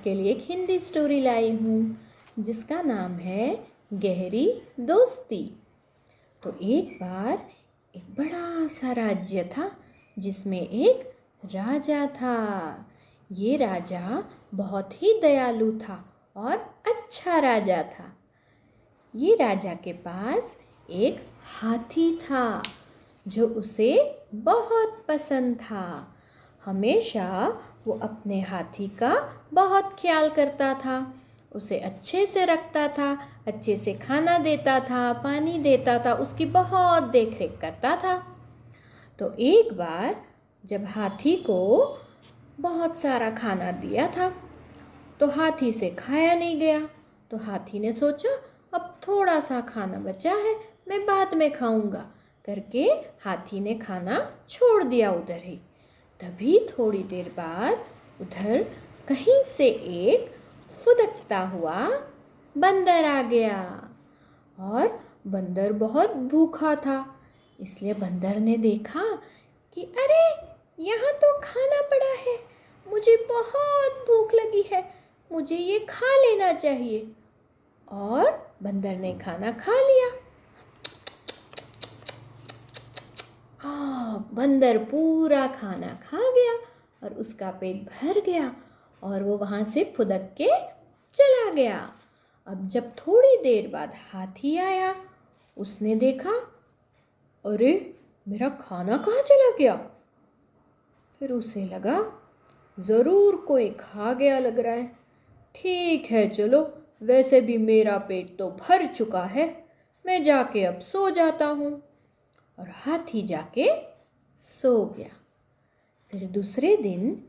आपके लिए एक हिंदी स्टोरी लाई हूँ जिसका नाम है गहरी दोस्ती। तो एक बार एक बड़ा सा राज्य था जिसमें एक राजा था। ये राजा बहुत ही दयालु था और अच्छा राजा था। ये राजा के पास एक हाथी था जो उसे बहुत पसंद था। हमेशा वो अपने हाथी का बहुत ख्याल करता था, उसे अच्छे से रखता था, अच्छे से खाना देता था, पानी देता था, उसकी बहुत देखरेख करता था। तो एक बार जब हाथी को बहुत सारा खाना दिया था तो हाथी से खाया नहीं गया। तो हाथी ने सोचा अब थोड़ा सा खाना बचा है, मैं बाद में खाऊंगा करके हाथी ने खाना छोड़ दिया उधर ही। तभी थोड़ी देर बाद उधर कहीं से एक फुदकता हुआ बंदर आ गया और बंदर बहुत भूखा था। इसलिए बंदर ने देखा कि अरे यहाँ तो खाना पड़ा है, मुझे बहुत भूख लगी है, मुझे ये खा लेना चाहिए। और बंदर ने खाना खा लिया। बंदर पूरा खाना खा गया और उसका पेट भर गया और वो वहाँ से फुदक के चला गया। अब जब थोड़ी देर बाद हाथी आया, उसने देखा अरे मेरा खाना कहाँ चला गया। फिर उसे लगा ज़रूर कोई खा गया लग रहा है। ठीक है चलो, वैसे भी मेरा पेट तो भर चुका है, मैं जाके अब सो जाता हूँ। और हाथी जाके सो गया। फिर दूसरे दिन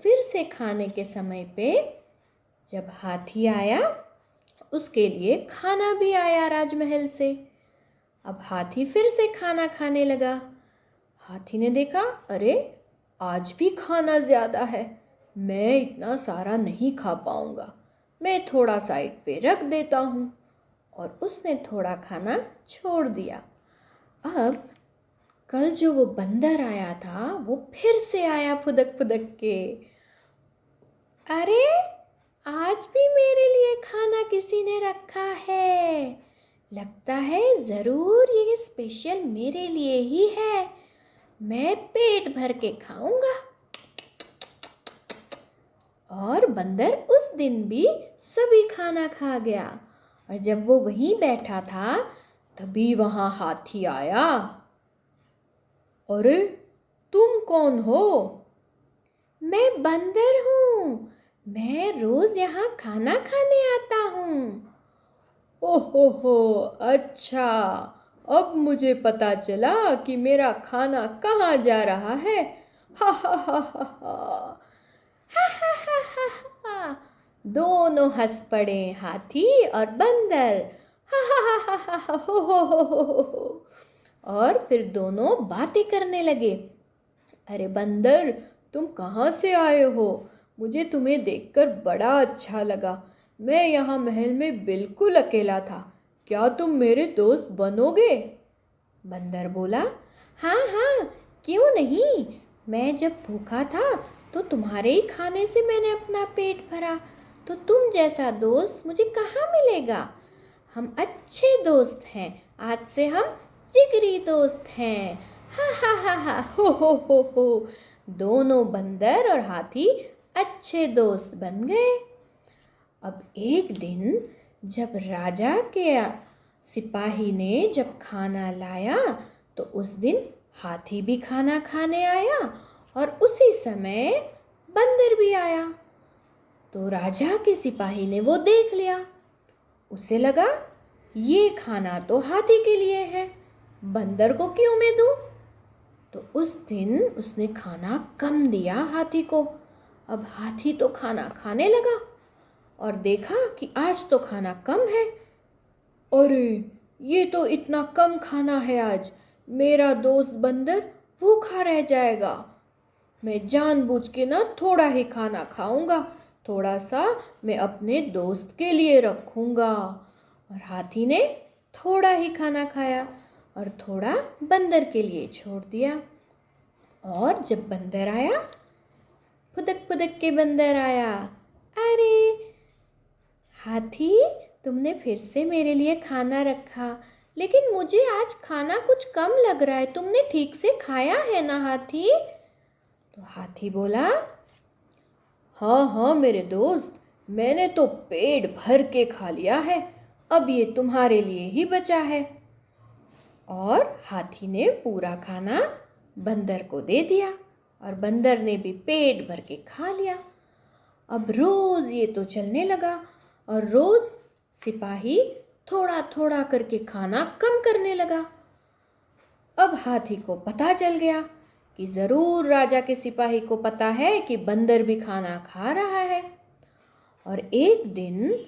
फिर से खाने के समय पे जब हाथी आया, उसके लिए खाना भी आया राजमहल से। अब हाथी फिर से खाना खाने लगा। हाथी ने देखा अरे आज भी खाना ज़्यादा है, मैं इतना सारा नहीं खा पाऊँगा, मैं थोड़ा साइड पे रख देता हूँ। और उसने थोड़ा खाना छोड़ दिया। अब कल जो वो बंदर आया था वो फिर से आया फुदक फुदक के। अरे आज भी मेरे लिए खाना किसी ने रखा है, लगता है ज़रूर ये स्पेशल मेरे लिए ही है, मैं पेट भर के खाऊंगा। और बंदर उस दिन भी सभी खाना खा गया। और जब वो वहीं बैठा था तभी वहाँ हाथी आया। अरे तुम कौन हो? मैं बंदर हूँ, मैं रोज यहाँ खाना खाने आता हूँ। ओहो अच्छा, अब मुझे पता चला कि मेरा खाना कहाँ जा रहा है। हा हा हा हा हा हा हा हा हा हा। दोनों हंस पड़े, हाथी और बंदर। हा हा हा हा हा हा हो। और फिर दोनों बातें करने लगे। अरे बंदर तुम कहाँ से आए हो? मुझे तुम्हें देखकर बड़ा अच्छा लगा। मैं यहाँ महल में बिल्कुल अकेला था, क्या तुम मेरे दोस्त बनोगे? बंदर बोला हाँ हाँ, क्यों नहीं। मैं जब भूखा था तो तुम्हारे ही खाने से मैंने अपना पेट भरा, तो तुम जैसा दोस्त मुझे कहाँ मिलेगा। हम अच्छे दोस्त हैं, आज से हम जिगरी दोस्त हैं। हा हा हा हा हो। दोनों बंदर और हाथी अच्छे दोस्त बन गए। अब एक दिन जब राजा के सिपाही ने जब खाना लाया तो उस दिन हाथी भी खाना खाने आया और उसी समय बंदर भी आया। तो राजा के सिपाही ने वो देख लिया, उसे लगा ये खाना तो हाथी के लिए है, बंदर को क्यों मैं दूं। तो उस दिन उसने खाना कम दिया हाथी को। अब हाथी तो खाना खाने लगा और देखा कि आज तो खाना कम है। अरे ये तो इतना कम खाना है, आज मेरा दोस्त बंदर भूखा रह जाएगा। मैं जानबूझ के ना थोड़ा ही खाना खाऊंगा, थोड़ा सा मैं अपने दोस्त के लिए रखूंगा। और हाथी ने थोड़ा ही खाना खाया और थोड़ा बंदर के लिए छोड़ दिया। और जब बंदर आया, फुदक फुदक के बंदर आया, अरे हाथी, तुमने फिर से मेरे लिए खाना रखा, लेकिन मुझे आज खाना कुछ कम लग रहा है। तुमने ठीक से खाया है ना हाथी? तो हाथी बोला, हाँ हाँ मेरे दोस्त, मैंने तो पेट भर के खा लिया है। अब ये तुम्हारे लिए ही बचा है। और हाथी ने पूरा खाना बंदर को दे दिया और बंदर ने भी पेट भर के खा लिया। अब रोज ये तो चलने लगा और रोज सिपाही थोड़ा थोड़ा करके खाना कम करने लगा। अब हाथी को पता चल गया कि जरूर राजा के सिपाही को पता है कि बंदर भी खाना खा रहा है। और एक दिन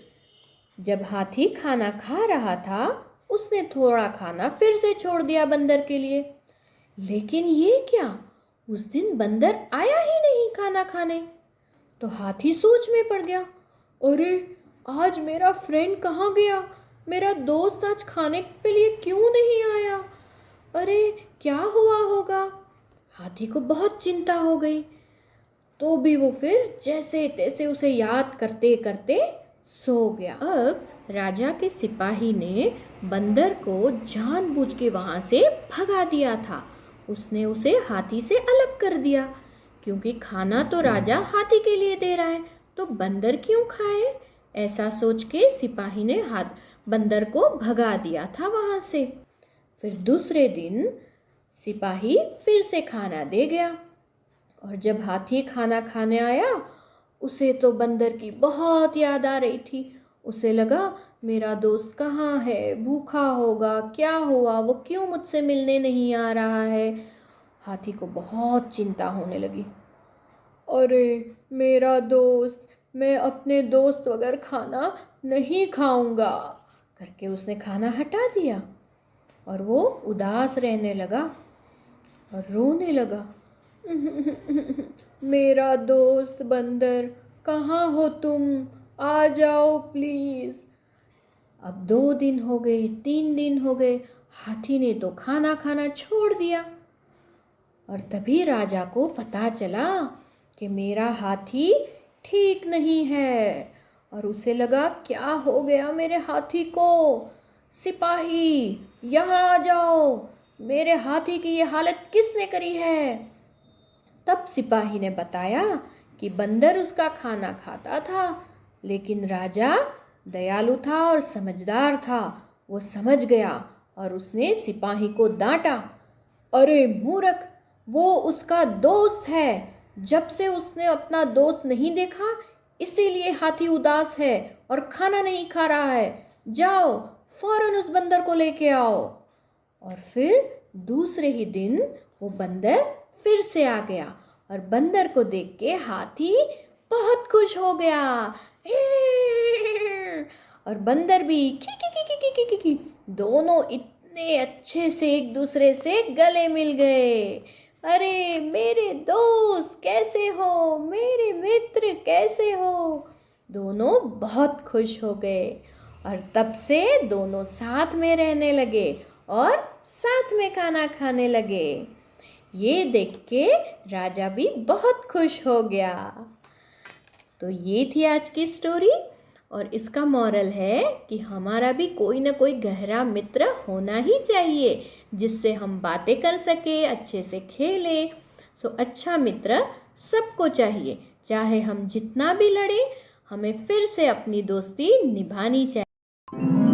जब हाथी खाना खा रहा था, उसने थोड़ा खाना फिर से छोड़ दिया बंदर के लिए। लेकिन ये क्या, उस दिन बंदर आया ही नहीं खाना खाने। तो हाथी सोच में पड़ गया, अरे आज मेरा फ्रेंड कहाँ गया? मेरा दोस्त आज खाने के लिए क्यों नहीं आया? अरे क्या हुआ होगा? हाथी को बहुत चिंता हो गई। तो भी वो फिर जैसे तैसे उसे याद करते करते सो गया। अब राजा के सिपाही ने बंदर को जानबूझ के वहां से भगा दिया था। उसने उसे हाथी से अलग कर दिया, क्योंकि खाना तो राजा हाथी के लिए दे रहा है, तो बंदर क्यों खाए? ऐसा सोच के सिपाही ने बंदर को भगा दिया था वहां से। फिर दूसरे दिन सिपाही फिर से खाना दे गया और जब हाथी खाना खाने आया, उसे तो बंदर की बहुत याद आ रही थी। उसे लगा, मेरा दोस्त कहाँ है? भूखा होगा, क्या हुआ? वो क्यों मुझसे मिलने नहीं आ रहा है? हाथी को बहुत चिंता होने लगी। अरे मेरा दोस्त, मैं अपने दोस्त बगैर खाना नहीं खाऊंगा करके उसने खाना हटा दिया और वो उदास रहने लगा और रोने लगा। मेरा दोस्त बंदर, कहाँ हो तुम? आ जाओ प्लीज। अब 2 दिन हो गए, 3 दिन हो गए, हाथी ने तो खाना खाना छोड़ दिया। और तभी राजा को पता चला कि मेरा हाथी ठीक नहीं है। और उसे लगा, क्या हो गया मेरे हाथी को? सिपाही यहाँ आ जाओ, मेरे हाथी की ये हालत किसने करी है? तब सिपाही ने बताया कि बंदर उसका खाना खाता था, लेकिन राजा दयालु था और समझदार था। वो समझ गया और उसने सिपाही को डांटा। अरे मूर्ख, वो उसका दोस्त है। जब से उसने अपना दोस्त नहीं देखा, इसीलिए हाथी उदास है और खाना नहीं खा रहा है। जाओ फौरन उस बंदर को लेके आओ। और फिर दूसरे ही दिन वो बंदर फिर से आ गया और बंदर को देख के हाथी बहुत खुश हो गया। और बंदर भी की की की की की की की। दोनों इतने अच्छे से एक दूसरे से गले मिल गए। अरे मेरे दोस्त कैसे हो? मेरे मित्र कैसे हो? दोनों बहुत खुश हो गए और तब से दोनों साथ में रहने लगे और साथ में खाना खाने लगे। ये देख के राजा भी बहुत खुश हो गया। तो ये थी आज की स्टोरी और इसका मॉरल है कि हमारा भी कोई ना कोई गहरा मित्र होना ही चाहिए, जिससे हम बातें कर सके, अच्छे से खेलें। सो अच्छा मित्र सबको चाहिए। चाहे हम जितना भी लड़ें, हमें फिर से अपनी दोस्ती निभानी चाहिए।